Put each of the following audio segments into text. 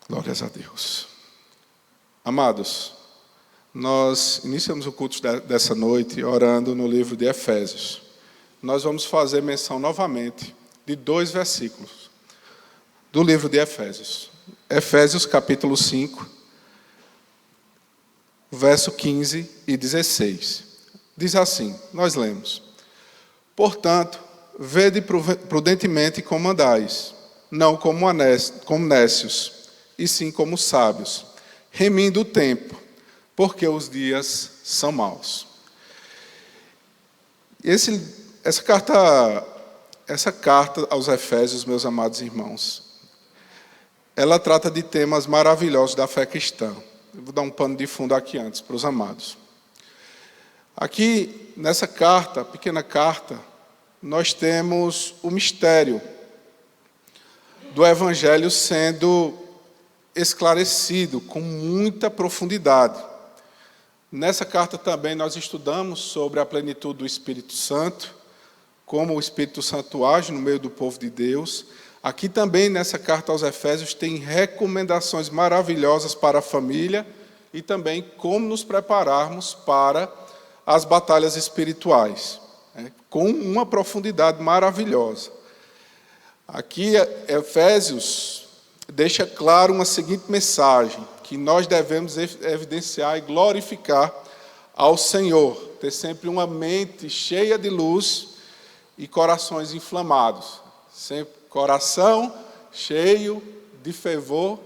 Glórias a Deus. Amados, nós iniciamos o culto dessa noite orando no livro de Efésios. Nós vamos fazer menção novamente de 2 versículos do livro de Efésios. Efésios capítulo 5, verso 15 e 16. Diz assim, nós lemos: Portanto, vede prudentemente como andais, não como nécios, e sim como sábios, remindo o tempo, porque os dias são maus. Essa carta aos Efésios, meus amados irmãos, ela trata de temas maravilhosos da fé cristã. Eu vou dar um pano de fundo aqui antes, para os amados. Aqui, nessa carta, pequena carta, nós temos o mistério do Evangelho sendo esclarecido com muita profundidade. Nessa carta também nós estudamos sobre a plenitude do Espírito Santo, como o Espírito Santo age no meio do povo de Deus. Aqui também, nessa carta aos Efésios, tem recomendações maravilhosas para a família e também como nos prepararmos para as batalhas espirituais, com uma profundidade maravilhosa. Aqui, Efésios deixa claro uma seguinte mensagem, que nós devemos evidenciar e glorificar ao Senhor, ter sempre uma mente cheia de luz e corações inflamados, sempre coração cheio de fervor,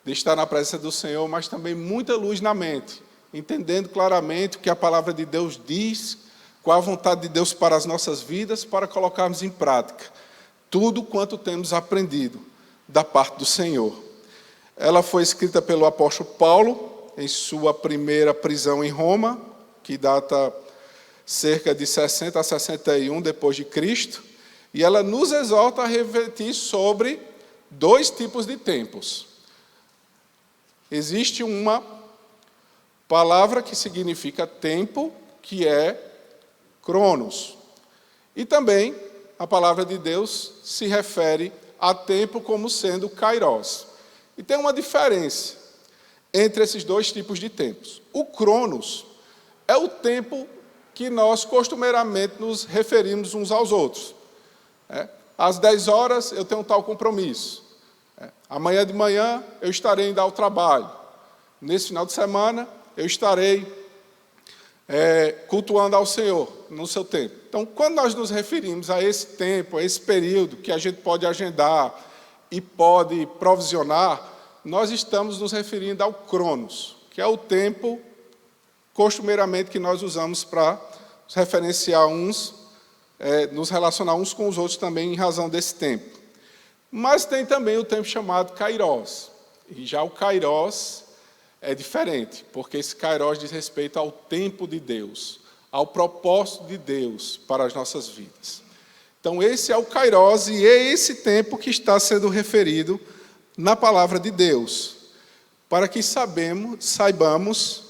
de estar na presença do Senhor, mas também muita luz na mente, entendendo claramente o que a palavra de Deus diz, qual a vontade de Deus para as nossas vidas, para colocarmos em prática tudo quanto temos aprendido da parte do Senhor. Ela foi escrita pelo apóstolo Paulo em sua primeira prisão em Roma, que data cerca de 60 a 61 depois de Cristo, e ela nos exorta a refletir sobre 2 tipos de tempos. Existe uma palavra que significa tempo, que é cronos. E também a palavra de Deus se refere a tempo como sendo kairos. E tem uma diferença entre esses 2 tipos de tempos. O cronos é o tempo que nós costumeiramente nos referimos uns aos outros. Às 10 horas eu tenho um tal compromisso. Amanhã de manhã eu estarei indo ao trabalho. Nesse final de semana eu estarei cultuando ao Senhor no seu tempo. Então, quando nós nos referimos a esse tempo, a esse período que a gente pode agendar e pode provisionar, nós estamos nos referindo ao cronos, que é o tempo costumeiramente que nós usamos para nos referenciar nos relacionar uns com os outros também em razão desse tempo. Mas tem também o tempo chamado kairos. E já o kairos é diferente, porque esse kairos diz respeito ao tempo de Deus, ao propósito de Deus para as nossas vidas. Então, esse é o kairos e é esse tempo que está sendo referido na palavra de Deus, para que saibamos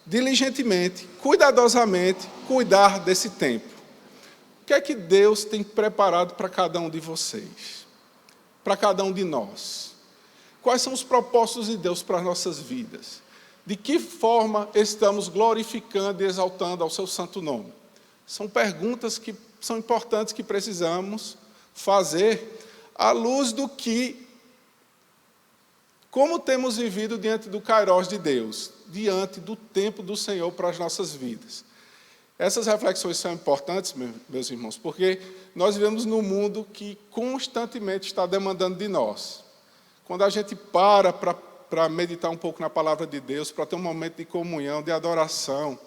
diligentemente, cuidadosamente, cuidar desse tempo. O que é que Deus tem preparado para cada um de vocês? Para cada um de nós? Quais são os propósitos de Deus para as nossas vidas? De que forma estamos glorificando e exaltando ao seu santo nome? São perguntas que são importantes, que precisamos fazer à luz do como temos vivido diante do kairos de Deus, diante do tempo do Senhor para as nossas vidas. Essas reflexões são importantes, meus irmãos, porque nós vivemos num mundo que constantemente está demandando de nós. Quando a gente para meditar um pouco na palavra de Deus, para ter um momento de comunhão, de adoração,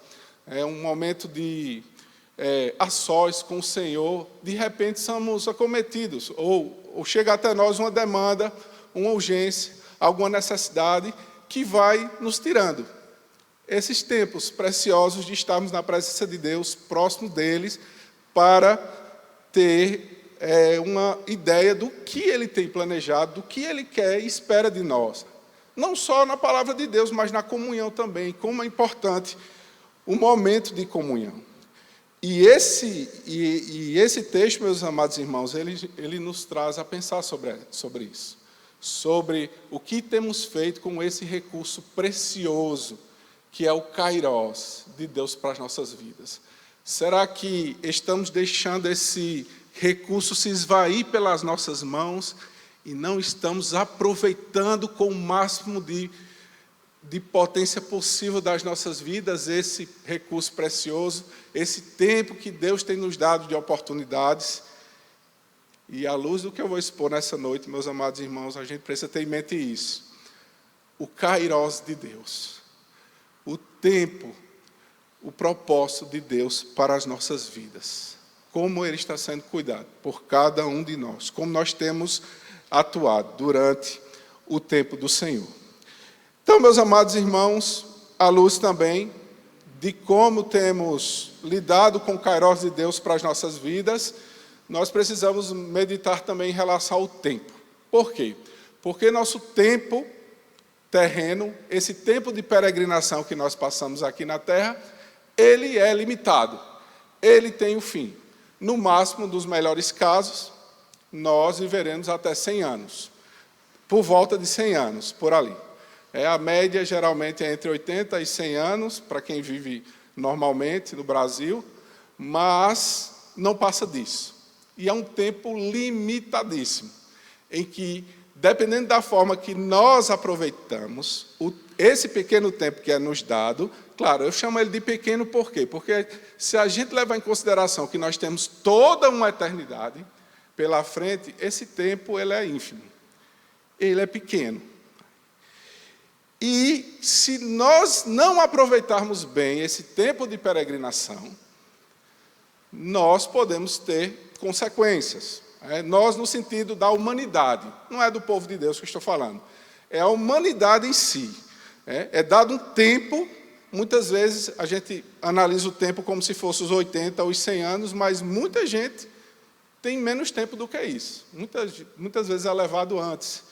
um momento de a sós com o Senhor, de repente somos acometidos, ou chega até nós uma demanda, uma urgência, alguma necessidade que vai nos tirando esses tempos preciosos de estarmos na presença de Deus, próximo deles, para ter uma ideia do que Ele tem planejado, do que Ele quer e espera de nós. Não só na palavra de Deus, mas na comunhão também, como é importante o momento de comunhão. E esse texto, meus amados irmãos, ele nos traz a pensar sobre isso. sobre o que temos feito com esse recurso precioso, que é o Kairos de Deus para as nossas vidas. Será que estamos deixando esse recurso se esvair pelas nossas mãos e não estamos aproveitando com o máximo de potência possível das nossas vidas esse recurso precioso, esse tempo que Deus tem nos dado de oportunidades? E à luz do que eu vou expor nessa noite, meus amados irmãos, a gente precisa ter em mente isso. O Kairos de Deus, o tempo, o propósito de Deus para as nossas vidas. Como Ele está sendo cuidado por cada um de nós, como nós temos atuado durante o tempo do Senhor. Então, meus amados irmãos, à luz também de como temos lidado com o Kairos de Deus para as nossas vidas, nós precisamos meditar também em relação ao tempo. Por quê? Porque nosso tempo terreno, esse tempo de peregrinação que nós passamos aqui na Terra, ele é limitado, ele tem um fim. No máximo, dos melhores casos, nós viveremos até 100 anos, por volta de 100 anos, por ali. A média geralmente é entre 80 e 100 anos, para quem vive normalmente no Brasil, mas não passa disso. E é um tempo limitadíssimo, em que, dependendo da forma que nós aproveitamos esse pequeno tempo que é nos dado, claro, eu chamo ele de pequeno por quê? Porque se a gente levar em consideração que nós temos toda uma eternidade pela frente, esse tempo ele é ínfimo, ele é pequeno. E se nós não aproveitarmos bem esse tempo de peregrinação, nós podemos ter consequências. Nós, no sentido da humanidade, não é do povo de Deus que eu estou falando, é a humanidade em si. É dado um tempo, muitas vezes a gente analisa o tempo como se fosse os 80 ou os 100 anos, mas muita gente tem menos tempo do que isso. Muitas vezes é levado antes,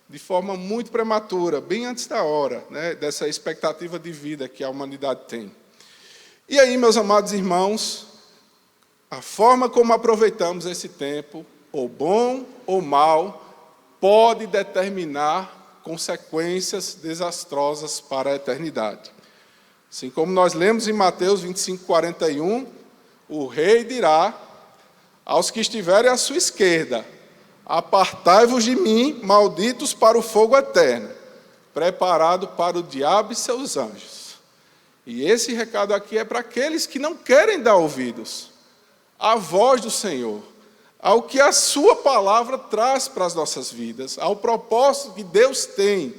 de forma muito prematura, bem antes da hora, dessa expectativa de vida que a humanidade tem. E aí, meus amados irmãos, a forma como aproveitamos esse tempo, ou bom ou mal, pode determinar consequências desastrosas para a eternidade. Assim como nós lemos em Mateus 25:41, o rei dirá aos que estiverem à sua esquerda: apartai-vos de mim, malditos, para o fogo eterno, preparado para o diabo e seus anjos. E esse recado aqui é para aqueles que não querem dar ouvidos à voz do Senhor, ao que a sua palavra traz para as nossas vidas, ao propósito que Deus tem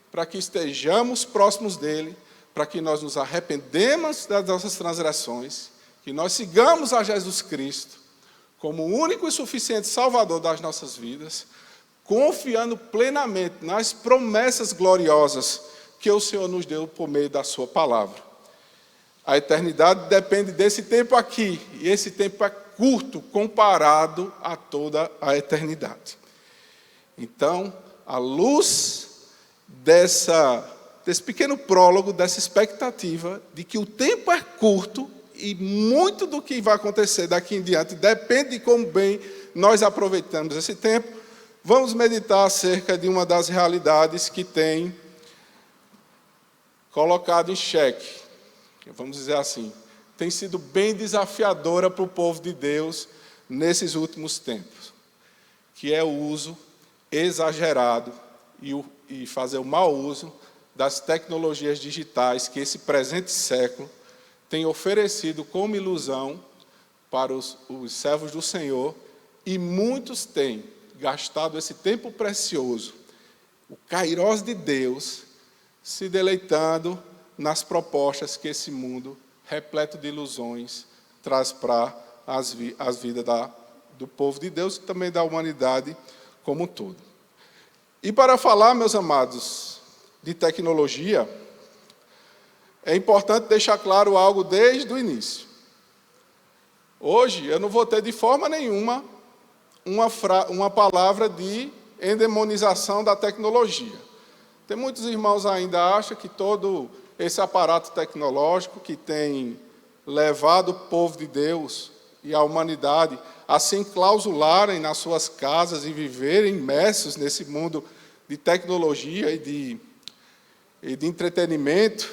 para que estejamos próximos dele, para que nós nos arrependemos das nossas transgressões, que nós sigamos a Jesus Cristo como o único e suficiente Salvador das nossas vidas, confiando plenamente nas promessas gloriosas que o Senhor nos deu por meio da sua palavra. A eternidade depende desse tempo aqui, e esse tempo é curto comparado a toda a eternidade. Então, à luz desse pequeno prólogo, dessa expectativa de que o tempo é curto e muito do que vai acontecer daqui em diante depende de como bem nós aproveitamos esse tempo, vamos meditar acerca de uma das realidades que tem colocado em xeque, vamos dizer assim, tem sido bem desafiadora para o povo de Deus nesses últimos tempos, que é o uso exagerado e fazer o mau uso das tecnologias digitais que esse presente século tem oferecido como ilusão para os servos do Senhor, e muitos têm gastado esse tempo precioso, o Kairos de Deus, se deleitando nas propostas que esse mundo, repleto de ilusões, traz para as vidas do povo de Deus e também da humanidade como um todo. E para falar, meus amados, de tecnologia, é importante deixar claro algo desde o início. Hoje, eu não vou ter de forma nenhuma uma palavra de endemonização da tecnologia. Tem muitos irmãos ainda acham que todo esse aparato tecnológico que tem levado o povo de Deus e a humanidade a se enclausularem nas suas casas e viverem imersos nesse mundo de tecnologia e de entretenimento,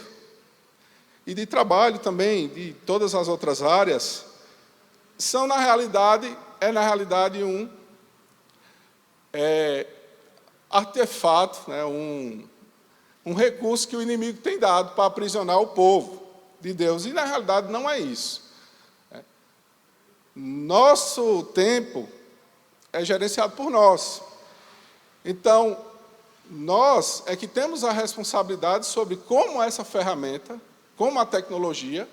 e de trabalho também, de todas as outras áreas, são, na realidade, um artefato, né, um recurso que o inimigo tem dado para aprisionar o povo de Deus. E, na realidade, não é isso. Nosso tempo é gerenciado por nós. Então, nós é que temos a responsabilidade sobre como essa ferramenta, como a tecnologia,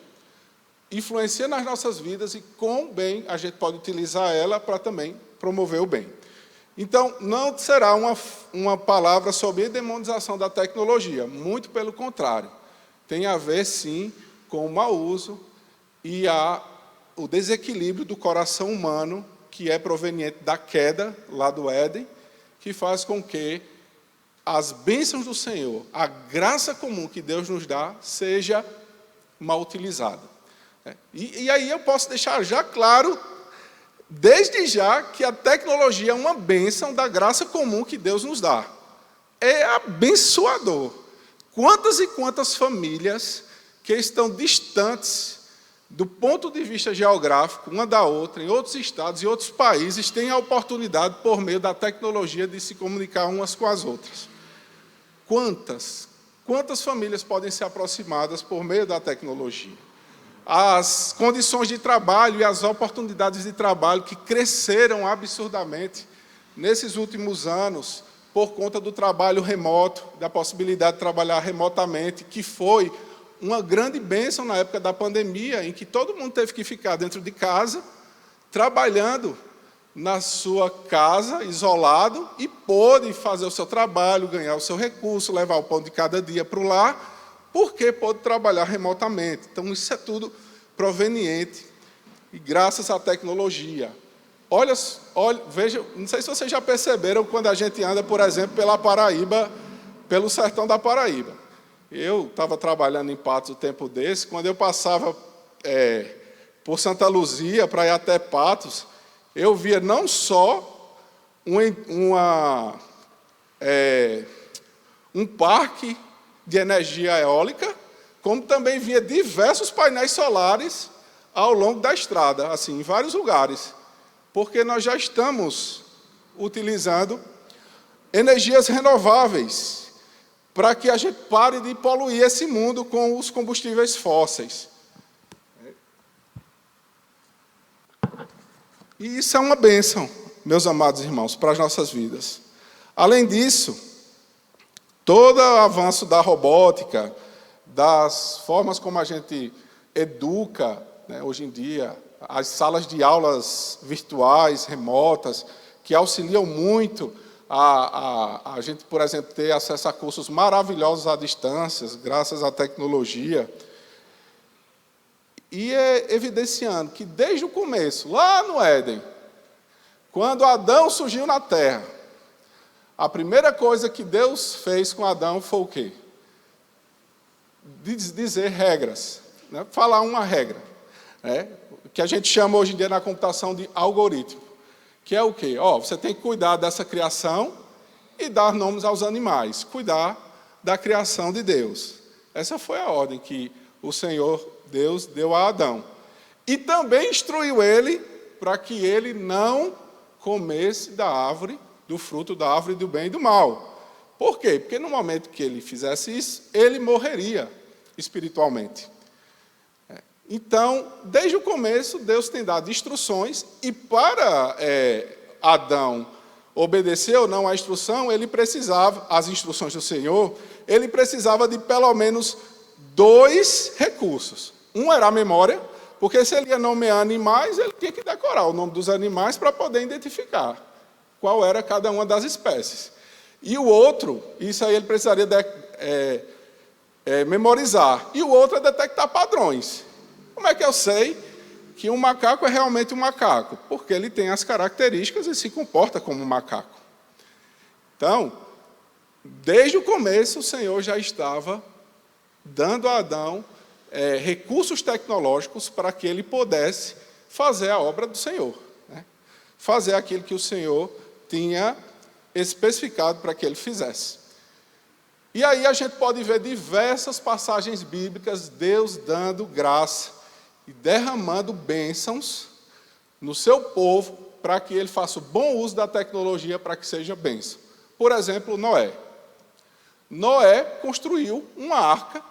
influencia nas nossas vidas e quão bem a gente pode utilizar ela para também promover o bem. Então, não será uma palavra sobre a demonização da tecnologia, muito pelo contrário. Tem a ver, sim, com o mau uso e o desequilíbrio do coração humano, que é proveniente da queda lá do Éden, que faz com que as bênçãos do Senhor, a graça comum que Deus nos dá, seja mal utilizada. E aí eu posso deixar já claro, desde já, que a tecnologia é uma bênção da graça comum que Deus nos dá. É abençoador. Quantas e quantas famílias que estão distantes do ponto de vista geográfico, uma da outra, em outros estados e outros países, têm a oportunidade, por meio da tecnologia, de se comunicar umas com as outras. Quantas famílias podem ser aproximadas por meio da tecnologia? As condições de trabalho e as oportunidades de trabalho que cresceram absurdamente nesses últimos anos por conta do trabalho remoto, da possibilidade de trabalhar remotamente, que foi uma grande bênção na época da pandemia, em que todo mundo teve que ficar dentro de casa, trabalhando na sua casa, isolado, e pôde fazer o seu trabalho, ganhar o seu recurso, levar o pão de cada dia para o lar, porque pôde trabalhar remotamente. Então, isso é tudo proveniente e graças à tecnologia. Olha, veja, não sei se vocês já perceberam quando a gente anda, por exemplo, pela Paraíba, pelo sertão da Paraíba. Eu estava trabalhando em Patos o tempo desse, quando eu passava por Santa Luzia para ir até Patos, eu via não só um parque de energia eólica, como também via diversos painéis solares ao longo da estrada, assim, em vários lugares, porque nós já estamos utilizando energias renováveis para que a gente pare de poluir esse mundo com os combustíveis fósseis. E isso é uma bênção, meus amados irmãos, para as nossas vidas. Além disso, todo o avanço da robótica, das formas como a gente educa, né, hoje em dia, as salas de aulas virtuais, remotas, que auxiliam muito a gente, por exemplo, ter acesso a cursos maravilhosos à distância, graças à tecnologia. E evidenciando que desde o começo, lá no Éden, quando Adão surgiu na terra, a primeira coisa que Deus fez com Adão foi o quê? Dizer regras, né? Falar uma regra, né? Que a gente chama hoje em dia na computação de algoritmo, que é o quê? Você tem que cuidar dessa criação e dar nomes aos animais, cuidar da criação de Deus. Essa foi a ordem que o Senhor Deus deu a Adão. E também instruiu ele para que ele não comesse do fruto da árvore do bem e do mal. Por quê? Porque no momento que ele fizesse isso, ele morreria espiritualmente. Então, desde o começo, Deus tem dado instruções, e para Adão obedecer ou não à instrução, as instruções do Senhor, ele precisava de pelo menos 2 recursos. Um era a memória, porque se ele ia nomear animais, ele tinha que decorar o nome dos animais para poder identificar qual era cada uma das espécies. E o outro, isso aí ele precisaria memorizar. E o outro é detectar padrões. Como é que eu sei que um macaco é realmente um macaco? Porque ele tem as características e se comporta como um macaco. Então, desde o começo, o Senhor já estava dando a Adão recursos tecnológicos para que ele pudesse fazer a obra do Senhor, né? Fazer aquilo que o Senhor tinha especificado para que ele fizesse. E aí a gente pode ver diversas passagens bíblicas, Deus dando graça e derramando bênçãos no seu povo para que ele faça o bom uso da tecnologia para que seja bênção. Por exemplo, Noé. Noé construiu uma arca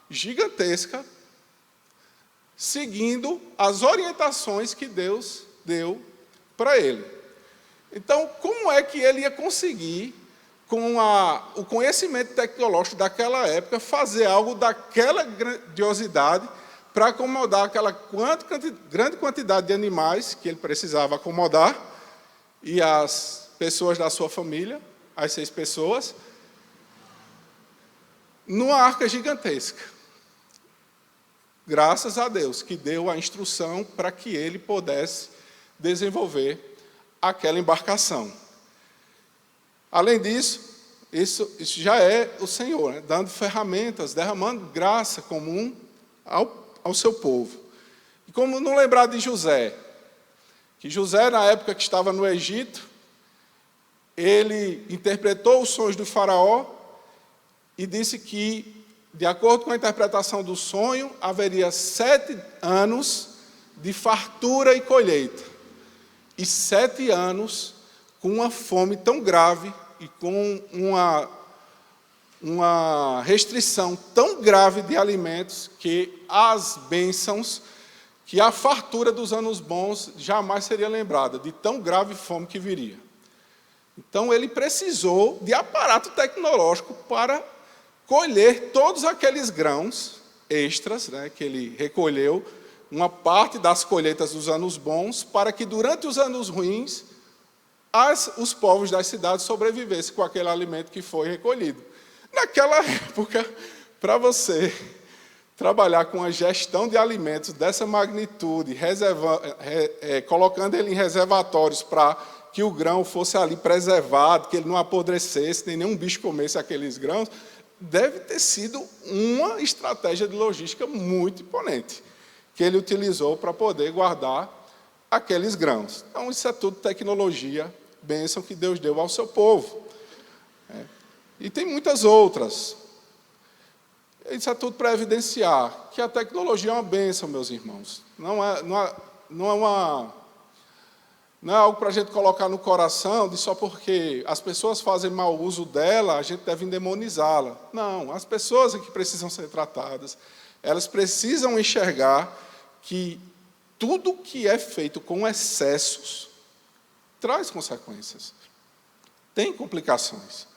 gigantesca, seguindo as orientações que Deus deu para ele. Então, como é que ele ia conseguir, com o conhecimento tecnológico daquela época, fazer algo daquela grandiosidade para acomodar aquela grande quantidade de animais que ele precisava acomodar e as pessoas da sua família, as 6 pessoas, numa arca gigantesca? Graças a Deus, que deu a instrução para que ele pudesse desenvolver aquela embarcação. Além disso, isso já é o Senhor, né? Dando ferramentas, derramando graça comum ao seu povo. E como não lembrar de José, que José, na época que estava no Egito, ele interpretou os sonhos do faraó e disse que, de acordo com a interpretação do sonho, haveria 7 anos de fartura e colheita. E 7 anos com uma fome tão grave e com uma restrição tão grave de alimentos que as bênçãos, que a fartura dos anos bons jamais seria lembrada, de tão grave fome que viria. Então ele precisou de aparato tecnológico para colher todos aqueles grãos extras, né, que ele recolheu, uma parte das colheitas dos anos bons, para que durante os anos ruins os povos das cidades sobrevivessem com aquele alimento que foi recolhido. Naquela época, para você trabalhar com a gestão de alimentos dessa magnitude, colocando ele em reservatórios para que o grão fosse ali preservado, que ele não apodrecesse, nem nenhum bicho comesse aqueles grãos, deve ter sido uma estratégia de logística muito imponente, que ele utilizou para poder guardar aqueles grãos. Então, isso é tudo tecnologia, bênção que Deus deu ao seu povo. E tem muitas outras. Isso é tudo para evidenciar que a tecnologia é uma bênção, meus irmãos. Não é algo para a gente colocar no coração de só porque as pessoas fazem mau uso dela, a gente deve endemonizá-la. Não, as pessoas é que precisam ser tratadas. Elas precisam enxergar que tudo que é feito com excessos traz consequências, tem complicações.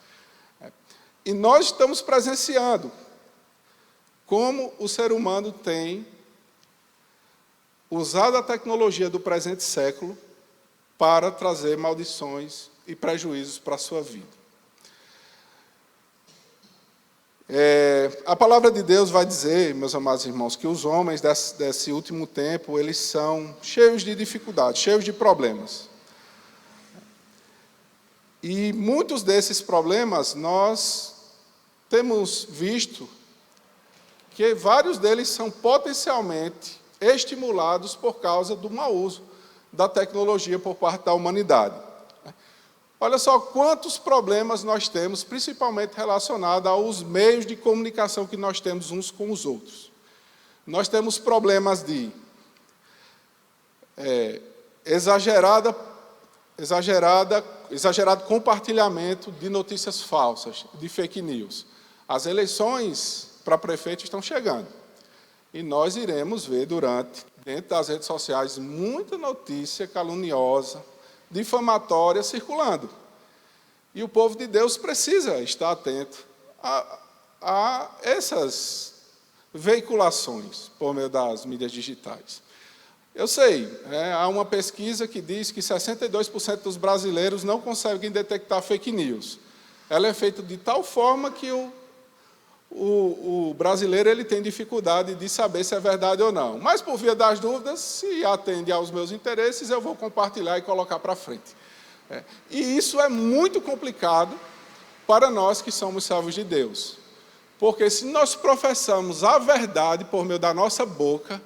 E nós estamos presenciando como o ser humano tem usado a tecnologia do presente século para trazer maldições e prejuízos para a sua vida. A palavra de Deus vai dizer, meus amados irmãos, que os homens desse último tempo, eles são cheios de dificuldades, cheios de problemas. E muitos desses problemas nós temos visto que vários deles são potencialmente estimulados por causa do mau uso da tecnologia por parte da humanidade. Olha só quantos problemas nós temos, principalmente relacionados aos meios de comunicação que nós temos uns com os outros. Nós temos problemas de exagerado compartilhamento de notícias falsas, de fake news. As eleições para prefeito estão chegando. E nós iremos ver dentro das redes sociais, muita notícia caluniosa, difamatória circulando. E o povo de Deus precisa estar atento a essas veiculações por meio das mídias digitais. Eu sei, há uma pesquisa que diz que 62% dos brasileiros não conseguem detectar fake news. Ela é feita de tal forma que o brasileiro ele tem dificuldade de saber se é verdade ou não. Mas, por via das dúvidas, se atende aos meus interesses, eu vou compartilhar e colocar para frente. E isso é muito complicado para nós que somos servos de Deus. Porque se nós professamos a verdade por meio da nossa boca,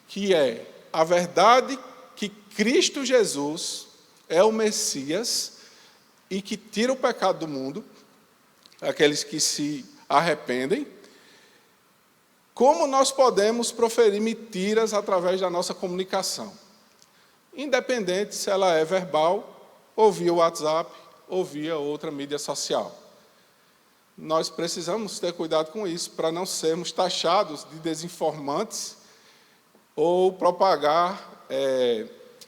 que é a verdade que Cristo Jesus é o Messias e que tira o pecado do mundo, aqueles que se arrependem, como nós podemos proferir mentiras através da nossa comunicação, independente se ela é verbal, ou via WhatsApp, ou via outra mídia social. Nós precisamos ter cuidado com isso, para não sermos taxados de desinformantes ou propagar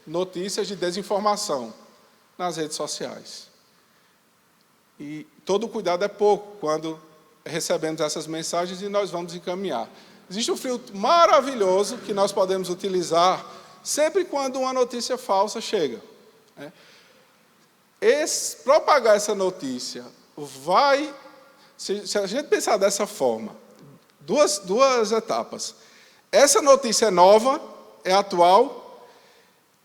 notícias de desinformação nas redes sociais. E todo cuidado é pouco quando recebemos essas mensagens e nós vamos encaminhar. Existe um filtro maravilhoso que nós podemos utilizar sempre quando uma notícia falsa chega. Propagar essa notícia vai... Se a gente pensar dessa forma, duas etapas. Essa notícia é nova, é atual,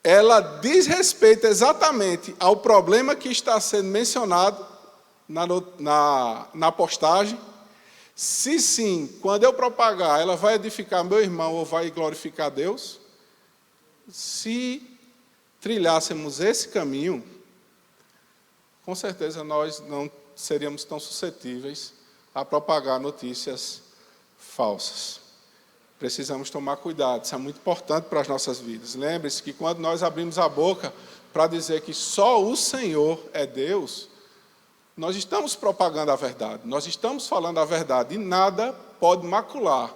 ela diz respeito exatamente ao problema que está sendo mencionado na postagem. Se sim, quando eu propagar, ela vai edificar meu irmão ou vai glorificar Deus? Se trilhássemos esse caminho, com certeza nós não seríamos tão suscetíveis a propagar notícias falsas. Precisamos tomar cuidado, isso é muito importante para as nossas vidas. Lembre-se que quando nós abrimos a boca para dizer que só o Senhor é Deus, nós estamos propagando a verdade, nós estamos falando a verdade, e nada pode macular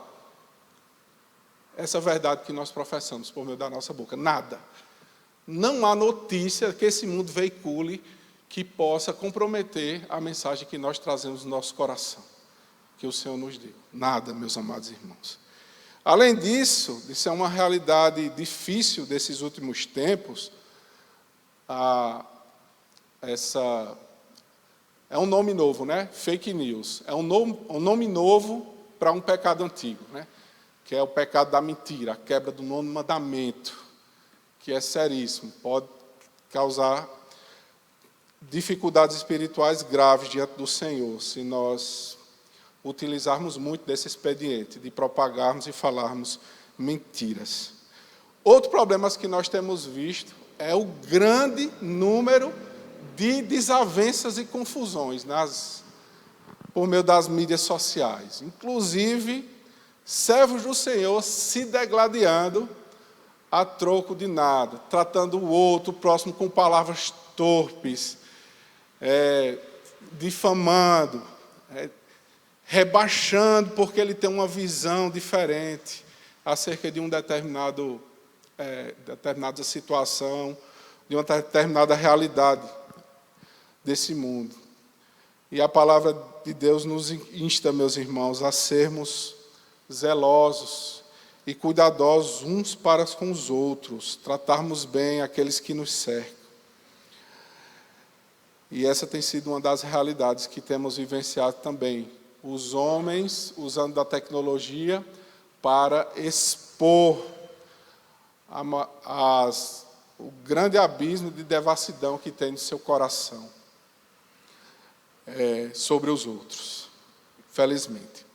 essa verdade que nós professamos por meio da nossa boca, nada. Não há notícia que esse mundo veicule que possa comprometer a mensagem que nós trazemos no nosso coração, que o Senhor nos deu. Nada, meus amados irmãos. Além disso, isso é uma realidade difícil desses últimos tempos. É um nome novo, né? Fake news. É um nome novo para um pecado antigo, né? Que é o pecado da mentira, a quebra do nono mandamento, que é seríssimo, pode causar dificuldades espirituais graves diante do Senhor, se nós utilizarmos muito desse expediente, de propagarmos e falarmos mentiras. Outro problema que nós temos visto é o grande número de desavenças e confusões por meio das mídias sociais. Inclusive, servos do Senhor se degladiando a troco de nada, tratando o outro, o próximo, com palavras torpes, difamando, rebaixando porque ele tem uma visão diferente acerca de determinada situação, de uma determinada realidade desse mundo. E a palavra de Deus nos insta, meus irmãos, a sermos zelosos e cuidadosos uns para com os outros, tratarmos bem aqueles que nos cercam. E essa tem sido uma das realidades que temos vivenciado também. Os homens usando da tecnologia para expor o grande abismo de devassidão que tem no seu coração sobre os outros, felizmente.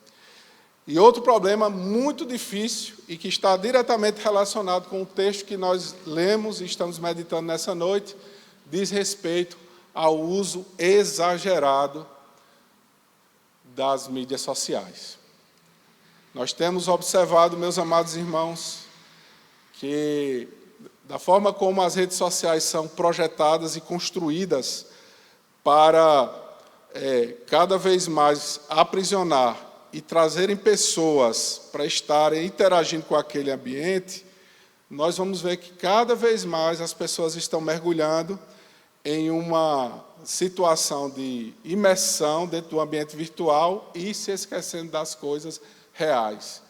E outro problema muito difícil e que está diretamente relacionado com o texto que nós lemos e estamos meditando nessa noite, diz respeito ao uso exagerado das mídias sociais. Nós temos observado, meus amados irmãos, que da forma como as redes sociais são projetadas e construídas para cada vez mais aprisionar e trazerem pessoas para estarem interagindo com aquele ambiente, nós vamos ver que cada vez mais as pessoas estão mergulhando em uma situação de imersão dentro do ambiente virtual e se esquecendo das coisas reais,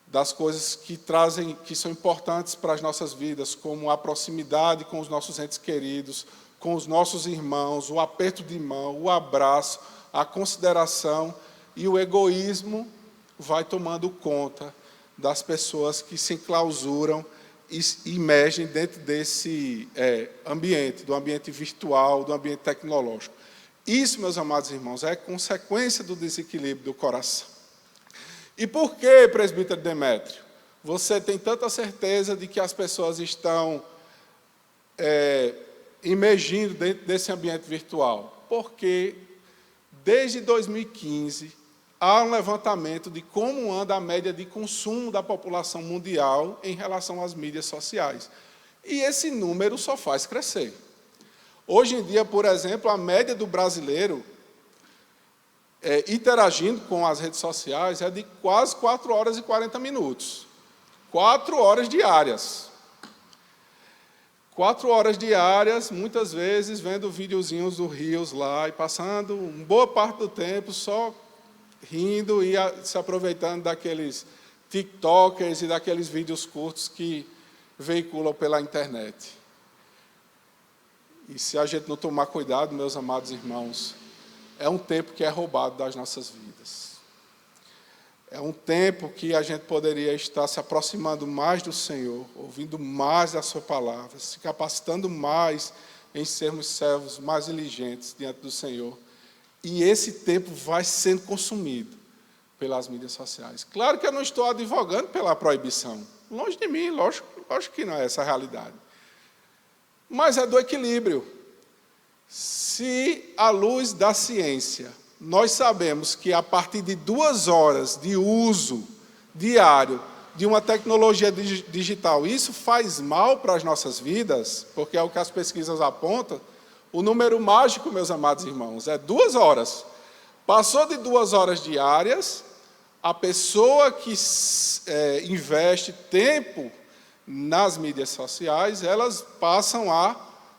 das coisas que são importantes para as nossas vidas, como a proximidade com os nossos entes queridos, com os nossos irmãos, o aperto de mão, o abraço, a consideração, e o egoísmo vai tomando conta das pessoas que se enclausuram e imergem dentro desse ambiente, do ambiente virtual, do ambiente tecnológico. Isso, meus amados irmãos, é consequência do desequilíbrio do coração. E por que, presbítero Demétrio, você tem tanta certeza de que as pessoas estão imergindo dentro desse ambiente virtual? Porque, desde 2015, há um levantamento de como anda a média de consumo da população mundial em relação às mídias sociais. E esse número só faz crescer. Hoje em dia, por exemplo, a média do brasileiro interagindo com as redes sociais é de quase 4 horas e 40 minutos. 4 horas diárias. 4 horas diárias, muitas vezes, vendo videozinhos do Reels lá e passando uma boa parte do tempo só rindo e se aproveitando daqueles TikTokers e daqueles vídeos curtos que veiculam pela internet. E se a gente não tomar cuidado, meus amados irmãos, é um tempo que é roubado das nossas vidas. É um tempo que a gente poderia estar se aproximando mais do Senhor, ouvindo mais da sua palavra, se capacitando mais em sermos servos mais diligentes diante do Senhor. E esse tempo vai sendo consumido pelas mídias sociais. Claro que eu não estou advogando pela proibição. Longe de mim, lógico que não é essa a realidade. Mas é do equilíbrio. Se, à luz da ciência, nós sabemos que a partir de 2 horas de uso diário de uma tecnologia digital, isso faz mal para as nossas vidas, porque é o que as pesquisas apontam, o número mágico, meus amados irmãos, é 2 horas. Passou de 2 horas diárias, a pessoa que investe tempo nas mídias sociais, elas passam a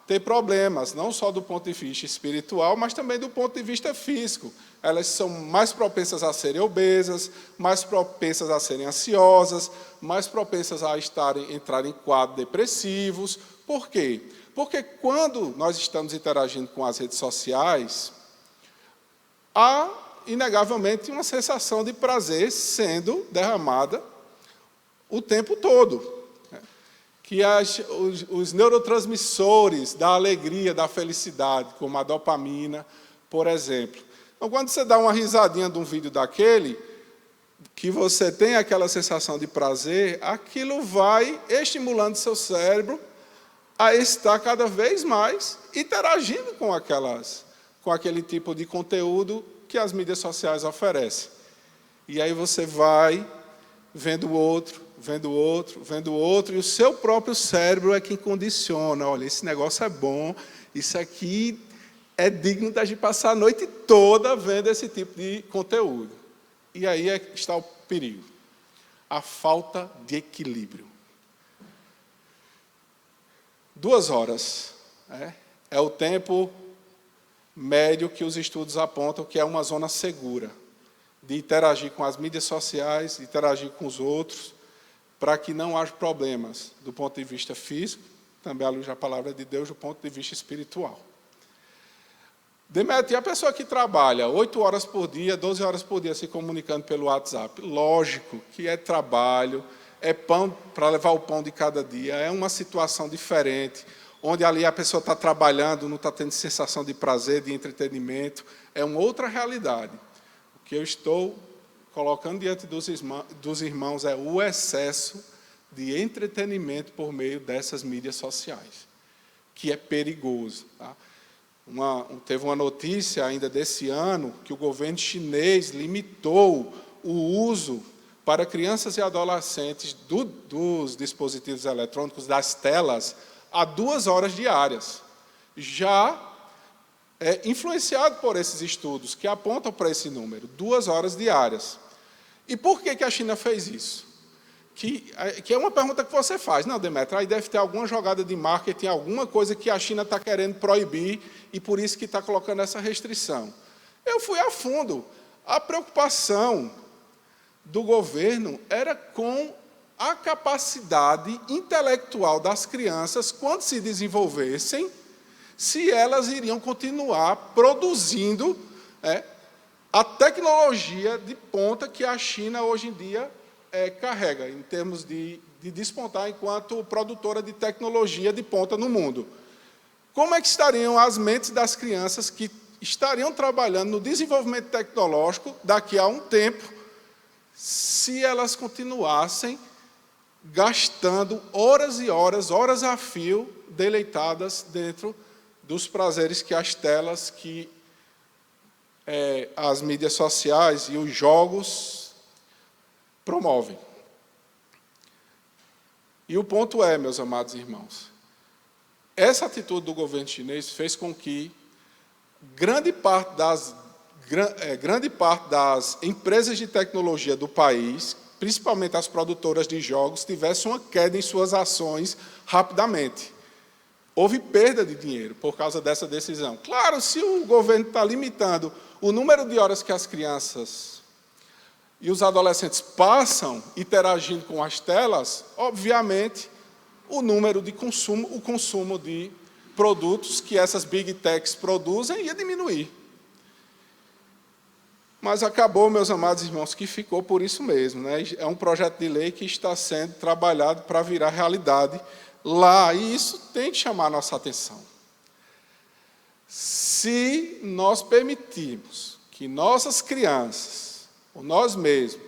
ter problemas, não só do ponto de vista espiritual, mas também do ponto de vista físico. Elas são mais propensas a serem obesas, mais propensas a serem ansiosas, mais propensas a entrar em quadros depressivos. Por quê? Porque quando nós estamos interagindo com as redes sociais, há, inegavelmente, uma sensação de prazer sendo derramada o tempo todo. Que os neurotransmissores da alegria, da felicidade, como a dopamina, por exemplo. Então, quando você dá uma risadinha de um vídeo daquele, que você tem aquela sensação de prazer, aquilo vai estimulando seu cérebro a estar cada vez mais interagindo com aquele tipo de conteúdo que as mídias sociais oferecem. E aí você vai vendo o outro, vendo o outro, vendo o outro, e o seu próprio cérebro é quem condiciona. Olha, esse negócio é bom, isso aqui é digno da gente passar a noite toda vendo esse tipo de conteúdo. E aí está o perigo, a falta de equilíbrio. 2 horas é o tempo médio que os estudos apontam que é uma zona segura de interagir com as mídias sociais, interagir com os outros, para que não haja problemas do ponto de vista físico, também à luz da palavra de Deus, do ponto de vista espiritual. Demetrio, e a pessoa que trabalha 8 horas por dia, 12 horas por dia se comunicando pelo WhatsApp? Lógico que é trabalho, é pão para levar o pão de cada dia, é uma situação diferente, onde ali a pessoa está trabalhando, não está tendo sensação de prazer, de entretenimento, é uma outra realidade. O que eu estou colocando diante dos irmãos é o excesso de entretenimento por meio dessas mídias sociais, que é perigoso. Tá? Teve uma notícia ainda desse ano que o governo chinês limitou o uso para crianças e adolescentes dos dispositivos eletrônicos, das telas, a 2 horas diárias. Já é influenciado por esses estudos que apontam para esse número, 2 horas diárias. E por que a China fez isso? Que é uma pergunta que você faz. Não, Demetrio, aí deve ter alguma jogada de marketing, alguma coisa que a China está querendo proibir e por isso que está colocando essa restrição. Eu fui a fundo. A preocupação do governo era com a capacidade intelectual das crianças, quando se desenvolvessem, se elas iriam continuar produzindo a tecnologia de ponta que a China hoje em dia carrega, em termos de despontar enquanto produtora de tecnologia de ponta no mundo. Como é que estariam as mentes das crianças que estariam trabalhando no desenvolvimento tecnológico daqui a um tempo, se elas continuassem gastando horas e horas, horas a fio, deleitadas dentro dos prazeres que as telas, que as mídias sociais e os jogos promovem. E o ponto é, meus amados irmãos, essa atitude do governo chinês fez com que grande parte das empresas de tecnologia do país, principalmente as produtoras de jogos, tivessem uma queda em suas ações rapidamente. Houve perda de dinheiro por causa dessa decisão. Claro, se o governo está limitando o número de horas que as crianças e os adolescentes passam interagindo com as telas, obviamente, o número de consumo, o consumo de produtos que essas big techs produzem ia diminuir. Mas acabou, meus amados irmãos, que ficou por isso mesmo, né? É um projeto de lei que está sendo trabalhado para virar realidade lá, e isso tem que chamar a nossa atenção. Se nós permitirmos que nossas crianças, ou nós mesmos,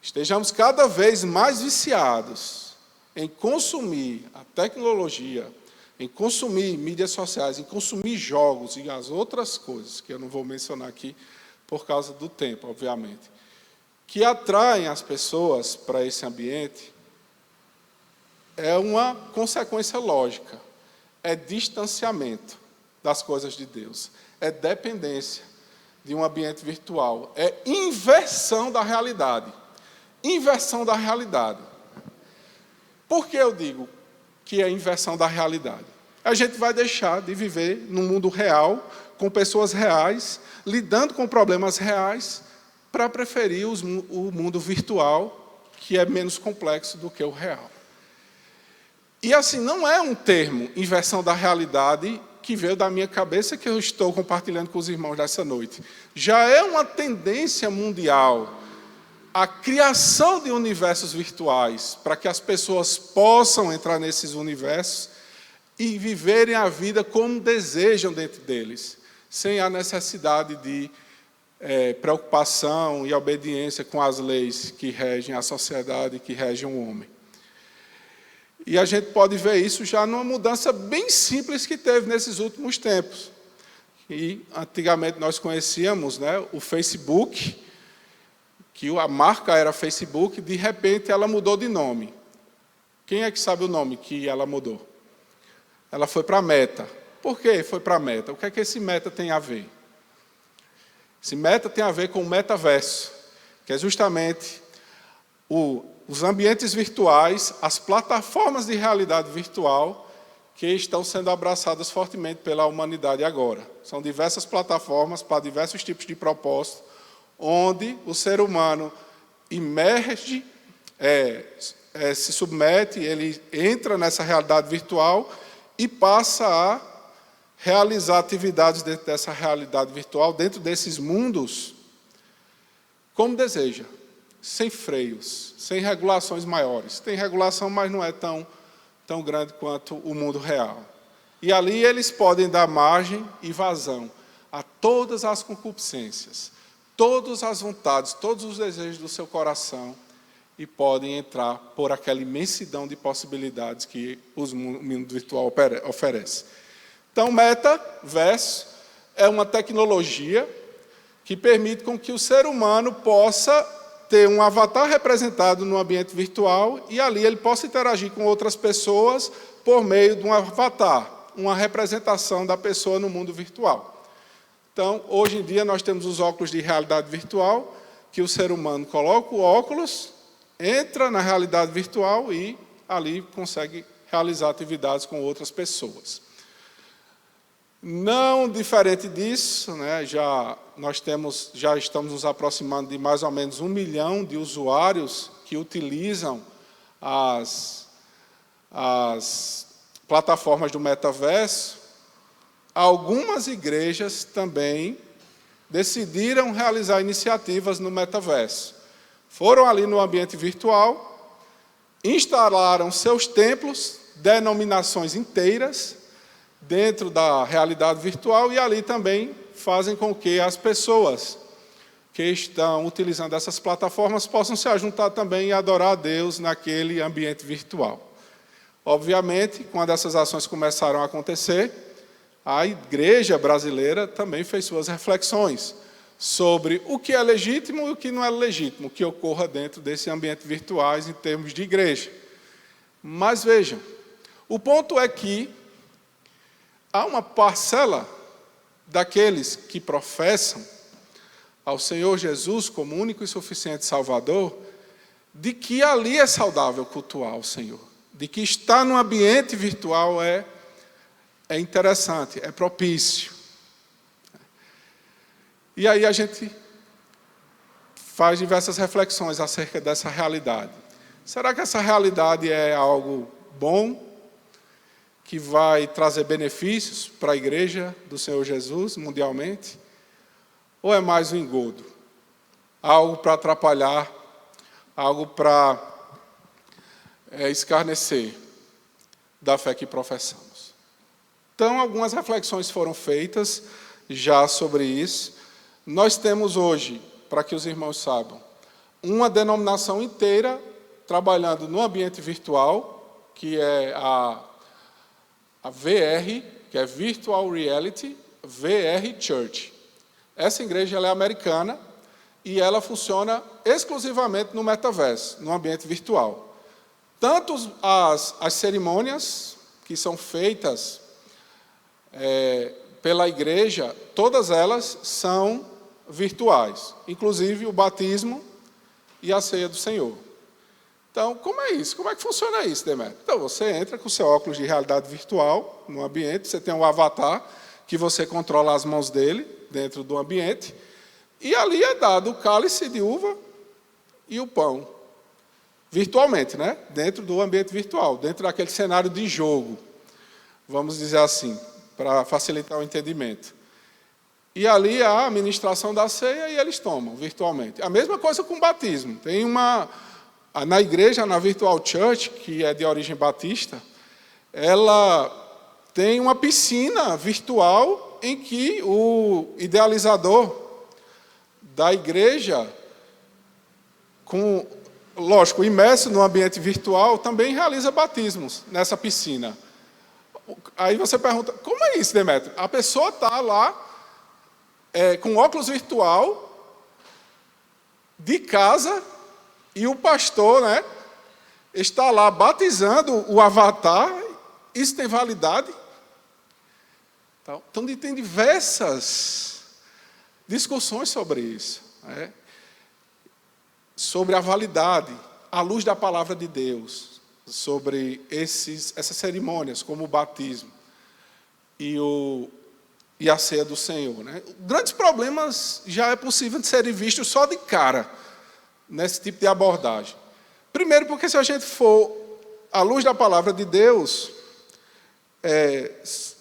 estejamos cada vez mais viciados em consumir a tecnologia, em consumir mídias sociais, em consumir jogos e as outras coisas, que eu não vou mencionar aqui por causa do tempo, obviamente, que atraem as pessoas para esse ambiente, é uma consequência lógica, é distanciamento das coisas de Deus, é dependência de um ambiente virtual, é inversão da realidade. Inversão da realidade. Por que eu digo que é inversão da realidade? A gente vai deixar de viver no mundo real, com pessoas reais, lidando com problemas reais, para preferir o mundo virtual, que é menos complexo do que o real. E assim, não é um termo, inversão da realidade, que veio da minha cabeça, que eu estou compartilhando com os irmãos dessa noite. Já é uma tendência mundial a criação de universos virtuais, para que as pessoas possam entrar nesses universos e viverem a vida como desejam dentro deles, sem a necessidade de preocupação e obediência com as leis que regem a sociedade, que regem o homem. E a gente pode ver isso já numa mudança bem simples que teve nesses últimos tempos. E antigamente nós conhecíamos, né, o Facebook, que a marca era Facebook, de repente ela mudou de nome. Quem é que sabe o nome que ela mudou? Ela foi para a Meta. Por que foi para a Meta? O que é que esse Meta tem a ver? Esse Meta tem a ver com o metaverso, que é justamente os ambientes virtuais, as plataformas de realidade virtual que estão sendo abraçadas fortemente pela humanidade agora. São diversas plataformas para diversos tipos de propósitos, onde o ser humano emerge, se submete, ele entra nessa realidade virtual e passa a realizar atividades dentro dessa realidade virtual, dentro desses mundos, como deseja, sem freios, sem regulações maiores. Tem regulação, mas não é tão grande quanto o mundo real. E ali eles podem dar margem e vazão a todas as concupiscências, todas as vontades, todos os desejos do seu coração, e podem entrar por aquela imensidão de possibilidades que o mundo virtual oferece. Então, metaverso é uma tecnologia que permite com que o ser humano possa ter um avatar representado no ambiente virtual e ali ele possa interagir com outras pessoas por meio de um avatar, uma representação da pessoa no mundo virtual. Então, hoje em dia, nós temos os óculos de realidade virtual, que o ser humano coloca o óculos, entra na realidade virtual e ali consegue realizar atividades com outras pessoas. Não diferente disso, né, já estamos nos aproximando de mais ou menos 1 milhão de usuários que utilizam as plataformas do metaverso. Algumas igrejas também decidiram realizar iniciativas no metaverso. Foram ali no ambiente virtual, instalaram seus templos, denominações inteiras, dentro da realidade virtual, e ali também fazem com que as pessoas que estão utilizando essas plataformas possam se ajuntar também e adorar a Deus naquele ambiente virtual. Obviamente, quando essas ações começaram a acontecer, a igreja brasileira também fez suas reflexões sobre o que é legítimo e o que não é legítimo que ocorra dentro desse ambiente virtuais em termos de igreja. Mas vejam, o ponto é que há uma parcela daqueles que professam ao Senhor Jesus como único e suficiente Salvador, de que ali é saudável cultuar o Senhor, de que estar no ambiente virtual é interessante, é propício. E aí a gente faz diversas reflexões acerca dessa realidade. Será que essa realidade é algo bom, que vai trazer benefícios para a igreja do Senhor Jesus mundialmente? Ou é mais um engodo? Algo para atrapalhar, algo para escarnecer da fé que professamos. Então, algumas reflexões foram feitas já sobre isso. Nós temos hoje, para que os irmãos saibam, uma denominação inteira trabalhando no ambiente virtual, que é a VR, que é Virtual Reality, VR Church. Essa igreja ela é americana e ela funciona exclusivamente no metaverso, no ambiente virtual. Tanto as cerimônias que são feitas pela igreja, todas elas são virtuais, inclusive o batismo e a ceia do Senhor. Então, como é isso? Como é que funciona isso, Demetrio? Então, você entra com o seu óculos de realidade virtual no ambiente, você tem um avatar que você controla as mãos dele dentro do ambiente, e ali é dado o cálice de uva e o pão, virtualmente, né? Dentro do ambiente virtual, dentro daquele cenário de jogo, vamos dizer assim, para facilitar o entendimento. E ali há a ministração da ceia e eles tomam virtualmente. A mesma coisa com o batismo. Tem na igreja, na Virtual Church, que é de origem batista, ela tem uma piscina virtual em que o idealizador da igreja, lógico, imerso no ambiente virtual, também realiza batismos nessa piscina. Aí você pergunta, como é isso, Demetrio? A pessoa está lá com óculos virtual de casa e o pastor, né, está lá batizando o avatar. Isso tem validade? Então, tem diversas discussões sobre isso, né? Sobre a validade, à luz da palavra de Deus, sobre essas cerimônias, como o batismo e a ceia do Senhor, né? Grandes problemas já é possível de serem vistos só de cara, nesse tipo de abordagem. Primeiro, porque se a gente for à luz da palavra de Deus,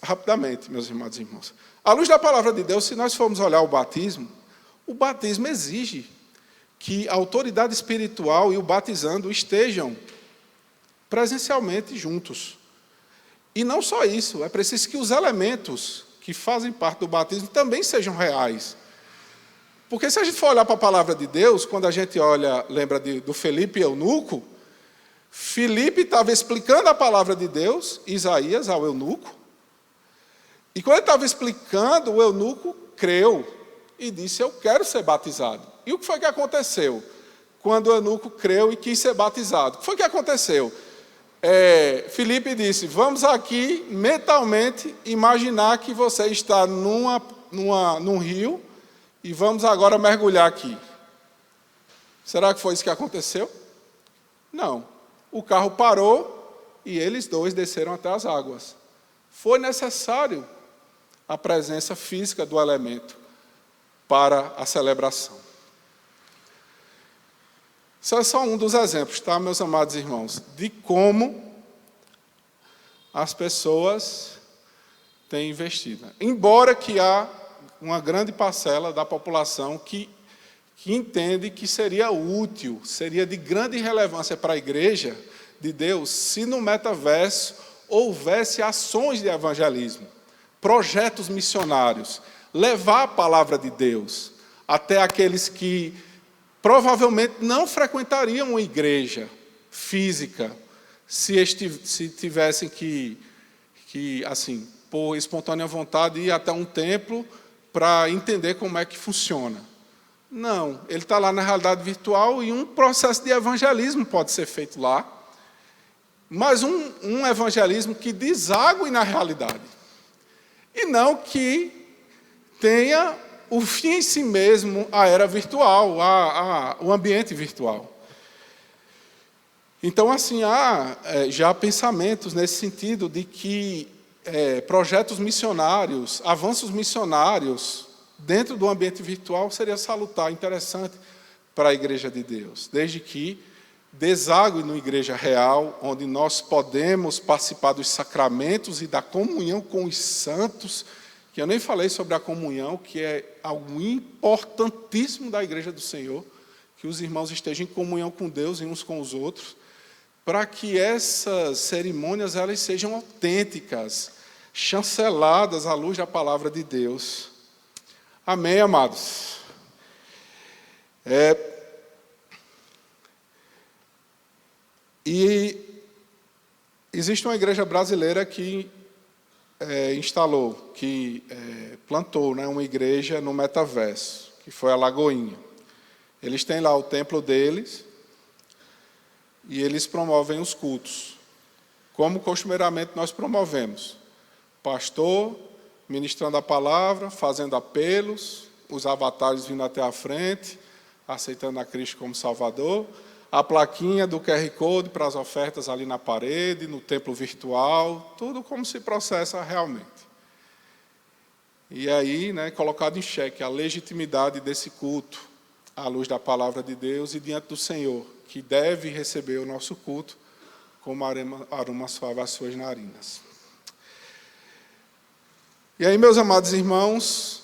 rapidamente, meus irmãos e irmãs, à luz da palavra de Deus, se nós formos olhar o batismo exige que a autoridade espiritual e o batizando estejam presencialmente juntos. E não só isso, é preciso que os elementos que fazem parte do batismo também sejam reais. Porque se a gente for olhar para a palavra de Deus, quando a gente lembra do Felipe e eunuco, Filipe estava explicando a palavra de Deus, Isaías, ao eunuco, e quando ele estava explicando, o eunuco creu e disse, eu quero ser batizado. E o que foi que aconteceu? Quando o eunuco creu e quis ser batizado, o que foi que aconteceu? Filipe disse, vamos aqui mentalmente imaginar que você está num rio e vamos agora mergulhar aqui. Será que foi isso que aconteceu? Não. O carro parou e eles dois desceram até as águas. Foi necessário a presença física do elemento para a celebração. Isso é só um dos exemplos, tá, meus amados irmãos, de como as pessoas têm investido. Embora que há uma grande parcela da população que entende que seria útil, seria de grande relevância para a igreja de Deus, se no metaverso houvesse ações de evangelismo, projetos missionários, levar a palavra de Deus até aqueles que provavelmente não frequentariam uma igreja física, se tivessem que assim, por espontânea vontade, ir até um templo para entender como é que funciona. Não, ele está lá na realidade virtual e um processo de evangelismo pode ser feito lá, mas um evangelismo que desague na realidade. E não que tenha o fim em si mesmo a era virtual, o ambiente virtual. Então, assim, há já pensamentos nesse sentido de que projetos missionários, avanços missionários dentro do ambiente virtual seria salutar, interessante para a Igreja de Deus, desde que desague na igreja real, onde nós podemos participar dos sacramentos e da comunhão com os santos, que eu nem falei sobre a comunhão, que é algo importantíssimo da Igreja do Senhor, que os irmãos estejam em comunhão com Deus e uns com os outros, para que essas cerimônias elas sejam autênticas, chanceladas à luz da palavra de Deus. Amém, amados? E existe uma igreja brasileira que plantou, né, uma igreja no metaverso, que foi a Lagoinha. Eles têm lá o templo deles e eles promovem os cultos, como costumeiramente nós promovemos. Pastor ministrando a palavra, fazendo apelos, os avatares vindo até a frente, aceitando a Cristo como Salvador, a plaquinha do QR Code para as ofertas ali na parede, no templo virtual, tudo como se processa realmente. E aí, né, colocado em xeque a legitimidade desse culto, à luz da palavra de Deus e diante do Senhor, que deve receber o nosso culto como aroma suave às suas narinas. E aí, meus amados irmãos,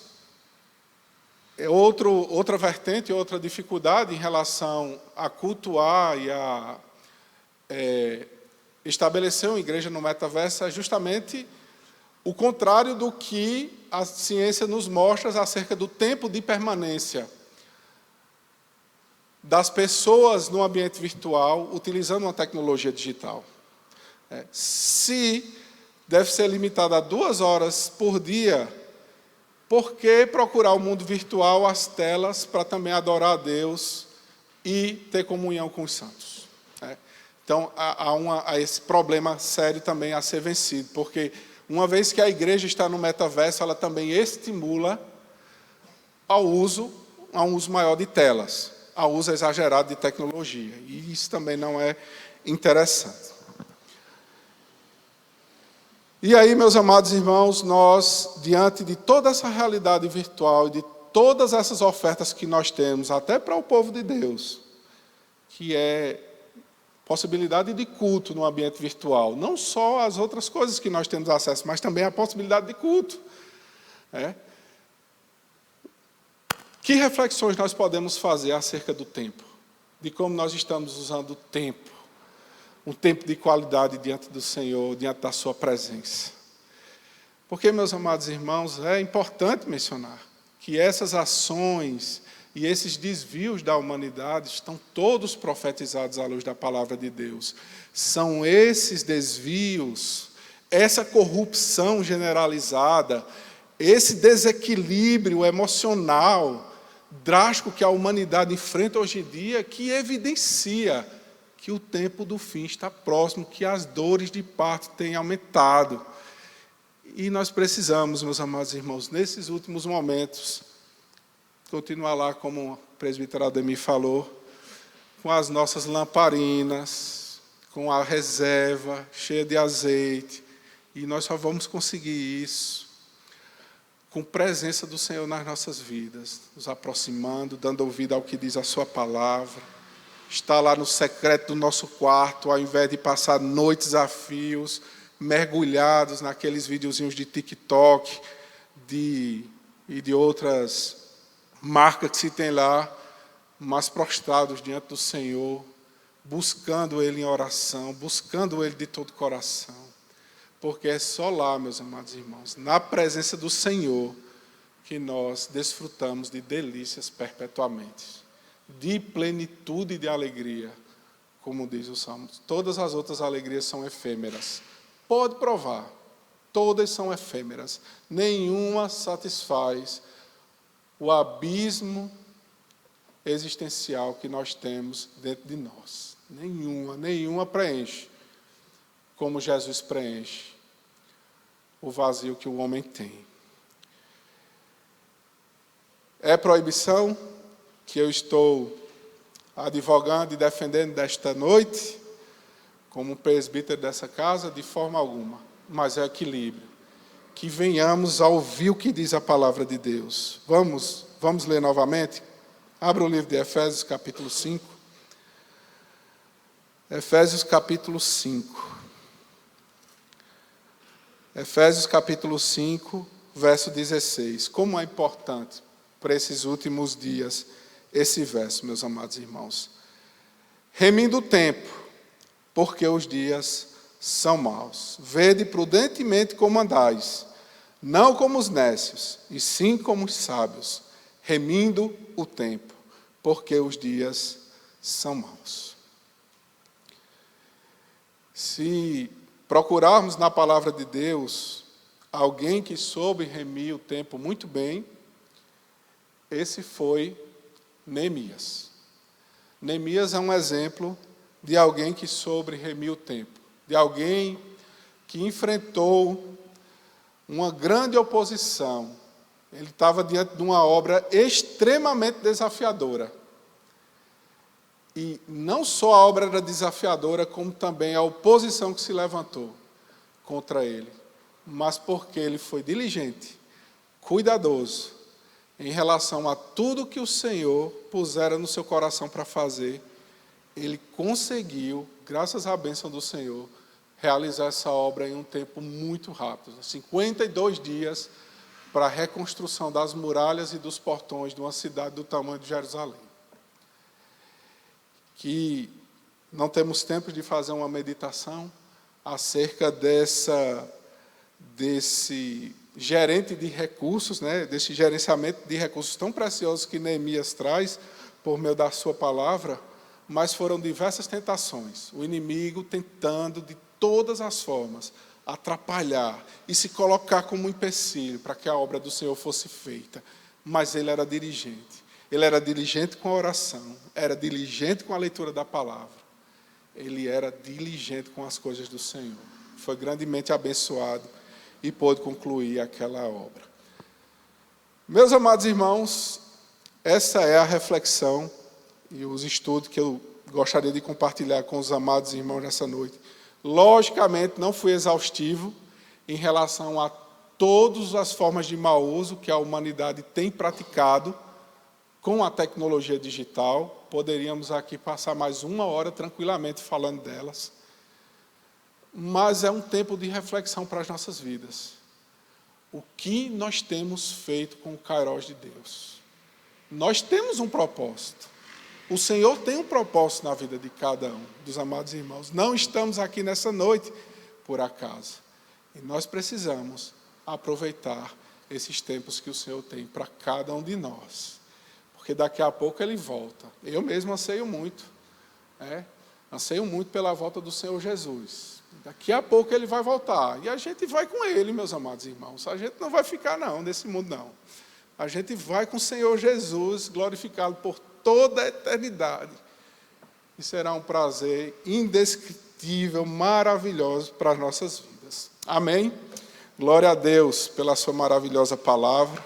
outra vertente, outra dificuldade em relação a cultuar e a estabelecer uma igreja no metaverso é justamente o contrário do que a ciência nos mostra acerca do tempo de permanência das pessoas no ambiente virtual utilizando uma tecnologia digital. Se deve ser limitada a 2 horas por dia, por que procurar o mundo virtual, as telas, para também adorar a Deus e ter comunhão com os santos? Então, há esse problema sério também a ser vencido, porque uma vez que a igreja está no metaverso, ela também estimula a um uso maior de telas, ao uso exagerado de tecnologia, e isso também não é interessante. E aí, meus amados irmãos, nós, diante de toda essa realidade virtual e de todas essas ofertas que nós temos, até para o povo de Deus, que é possibilidade de culto no ambiente virtual, não só as outras coisas que nós temos acesso, mas também a possibilidade de culto. Que reflexões nós podemos fazer acerca do tempo? De como nós estamos usando o tempo? Um tempo de qualidade diante do Senhor, diante da sua presença. Porque, meus amados irmãos, é importante mencionar que essas ações e esses desvios da humanidade estão todos profetizados à luz da palavra de Deus. São esses desvios, essa corrupção generalizada, esse desequilíbrio emocional drástico que a humanidade enfrenta hoje em dia, que evidencia que o tempo do fim está próximo, que as dores de parto têm aumentado. E nós precisamos, meus amados irmãos, nesses últimos momentos, continuar lá, como o presbítero Ademir falou, com as nossas lamparinas, com a reserva cheia de azeite, e nós só vamos conseguir isso com presença do Senhor nas nossas vidas, nos aproximando, dando ouvido ao que diz a sua palavra, estar lá no secreto do nosso quarto, ao invés de passar noites a fios, mergulhados naqueles videozinhos de TikTok e de outras marcas que se tem lá, mas prostrados diante do Senhor, buscando Ele em oração, buscando Ele de todo o coração. Porque é só lá, meus amados irmãos, na presença do Senhor, que nós desfrutamos de delícias perpetuamente, de plenitude e de alegria, como diz o Salmo. Todas as outras alegrias são efêmeras. Pode provar, Todas são efêmeras. Nenhuma satisfaz o abismo existencial que nós temos dentro de nós. Nenhuma preenche como Jesus preenche o vazio que o homem tem. É proibição que eu estou advogando e defendendo desta noite, como presbítero dessa casa, de forma alguma, mas é equilíbrio. Que venhamos a ouvir o que diz a palavra de Deus. Vamos ler novamente? Abra o livro de Efésios, capítulo 5. Efésios, capítulo 5. Efésios, capítulo 5, verso 16. Como é importante para esses últimos dias esse verso, meus amados irmãos. Remindo o tempo, porque os dias são maus. Vede prudentemente como andais, não como os nécios, e sim como os sábios, remindo o tempo, porque os dias são maus. Se procurarmos na palavra de Deus alguém que soube remir o tempo muito bem, esse foi Neemias. Neemias é um exemplo de alguém que soube remir o tempo, de alguém que enfrentou uma grande oposição. Ele estava diante de uma obra extremamente desafiadora. E não só a obra era desafiadora, como também a oposição que se levantou contra ele. Mas porque ele foi diligente, cuidadoso, em relação a tudo que o Senhor pusera no seu coração para fazer, ele conseguiu, graças à bênção do Senhor, realizar essa obra em um tempo muito rápido. 52 dias para a reconstrução das muralhas e dos portões de uma cidade do tamanho de Jerusalém. Que não temos tempo de fazer uma meditação acerca desse gerente de recursos, desse gerenciamento de recursos tão preciosos que Neemias traz por meio da sua palavra, mas foram diversas tentações. O inimigo tentando de todas as formas atrapalhar e se colocar como um empecilho para que a obra do Senhor fosse feita. Mas ele era diligente. Ele era diligente com a oração, era diligente com a leitura da palavra. Ele era diligente com as coisas do Senhor. Foi grandemente abençoado e pôde concluir aquela obra. Meus amados irmãos, essa é a reflexão e os estudos que eu gostaria de compartilhar com os amados irmãos nessa noite. Logicamente, não fui exaustivo em relação a todas as formas de mau uso que a humanidade tem praticado com a tecnologia digital. Poderíamos aqui passar mais 1 hora tranquilamente falando delas. Mas é um tempo de reflexão para as nossas vidas. O que nós temos feito com o Kairos de Deus? Nós temos um propósito. O Senhor tem um propósito na vida de cada um dos amados irmãos. Não estamos aqui nessa noite por acaso. E nós precisamos aproveitar esses tempos que o Senhor tem para cada um de nós. Porque daqui a pouco Ele volta. Eu mesmo anseio muito. Anseio muito pela volta do Senhor Jesus. Daqui a pouco Ele vai voltar. E a gente vai com Ele, meus amados irmãos. A gente não vai ficar, não, nesse mundo, não. A gente vai com o Senhor Jesus, glorificado por toda a eternidade. E será um prazer indescritível, maravilhoso para as nossas vidas. Amém? Glória a Deus pela sua maravilhosa palavra.